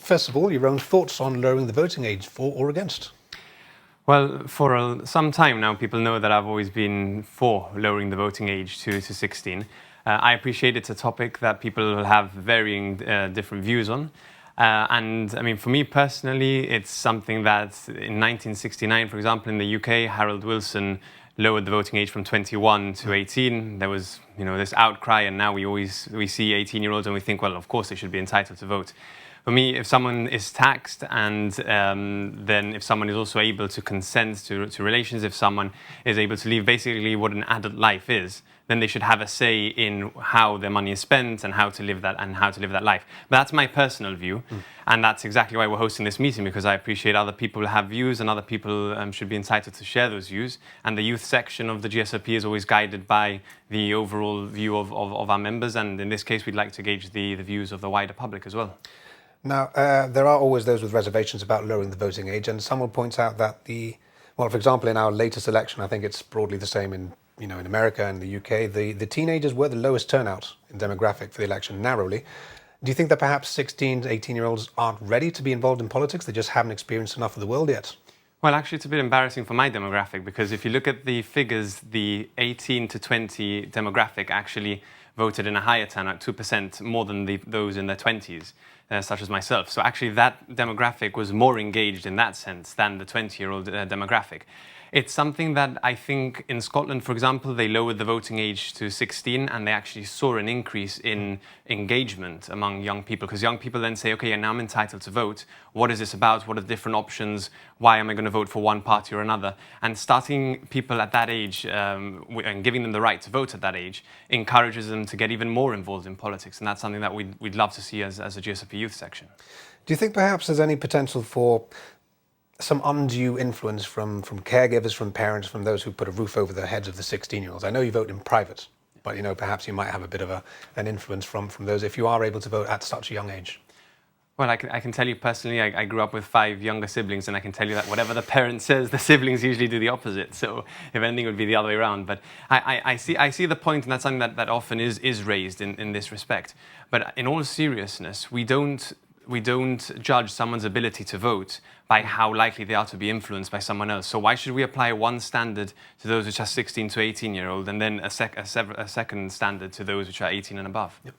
First of all, your own thoughts on lowering the voting age, for or against? Well, for some time now, people know that I've always been for lowering the voting age to 16. I appreciate it's a topic that people have varying different views on. And I mean, for me personally, it's something that in 1969, for example, in the UK, Harold Wilson lowered the voting age from 21 to 18. There was, this outcry, and now we see 18-year-olds and we think, well, of course they should be entitled to vote. For me, if someone is taxed and then if someone is also able to consent to relations, if someone is able to live basically what an adult life is, then they should have a say in how their money is spent and how to live that life. But that's my personal view, and that's exactly why we're hosting this meeting, because I appreciate other people have views and other people should be entitled to share those views. And the youth section of the GSLP is always guided by the overall view of our members, and in this case, we'd like to gauge the views of the wider public as well. Now, there are always those with reservations about lowering the voting age, and someone points out that well, for example, in our latest election, I think it's broadly the same in America and the UK, the teenagers were the lowest turnout in demographic for the election, narrowly. Do you think that perhaps 16 to 18-year-olds aren't ready to be involved in politics? They just haven't experienced enough of the world yet? Well, actually, it's a bit embarrassing for my demographic, because if you look at the figures, the 18 to 20 demographic actually voted in a higher turnout, 2% more than those in their 20s, such as myself. So actually that demographic was more engaged in that sense than the 20-year-old demographic. It's something that I think in Scotland, for example, they lowered the voting age to 16 and they actually saw an increase in engagement among young people, because young people then say, okay, now I'm entitled to vote. What is this about? What are the different options? Why am I going to vote for one party or another? And starting people at that age and giving them the right to vote at that age encourages them to get even more involved in politics. And that's something that we'd love to see as a GSLP Youth section. Do you think perhaps there's any potential for some undue influence from caregivers, from parents, from those who put a roof over the heads of the 16-year-olds? I know you vote in private, but perhaps you might have a bit of an influence from those if you are able to vote at such a young age. Well, I can tell you personally, I grew up with 5 younger siblings, and I can tell you that whatever the parent says, the siblings usually do the opposite. So if anything, it would be the other way around. But I see the point, and that's something that often is raised in this respect. But in all seriousness, we don't judge someone's ability to vote by how likely they are to be influenced by someone else. So why should we apply one standard to those which are 16 to 18-year-old and then a second standard to those which are 18 and above? Yep.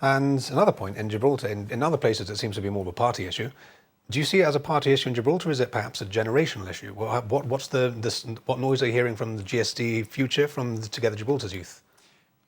And another point, in Gibraltar, in other places it seems to be more of a party issue. Do you see it as a party issue in Gibraltar, or is it perhaps a generational issue? What noise are you hearing from the GSD future, from the Together Gibraltar's youth?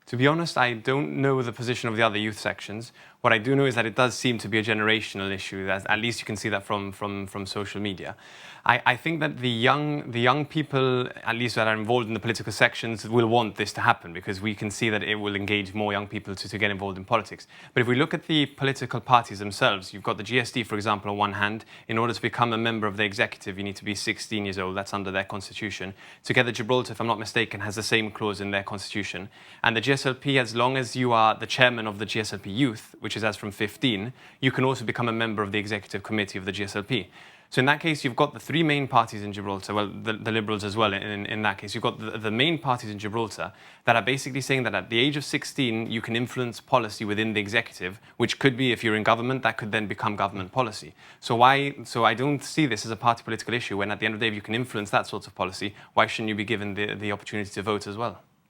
To be honest, I don't know the position of the other youth sections. What I do know is that it does seem to be a generational issue. At least you can see that from social media. I think that the young people, at least that are involved in the political sections, will want this to happen, because we can see that it will engage more young people to get involved in politics. But if we look at the political parties themselves, you've got the GSD, for example, on one hand. In order to become a member of the executive, you need to be 16 years old. That's under their constitution. Together Gibraltar, if I'm not mistaken, has the same clause in their constitution. And the GSLP, as long as you are the chairman of the GSLP Youth, which is as from 15, you can also become a member of the executive committee of the GSLP. So in that case, you've got the 3 main parties in Gibraltar, well, the Liberals as well in that case. You've got the main parties in Gibraltar that are basically saying that at the age of 16, you can influence policy within the executive, which could be, if you're in government, that could then become government policy. So I don't see this as a party political issue, when at the end of the day, if you can influence that sort of policy, why shouldn't you be given the opportunity to vote as well?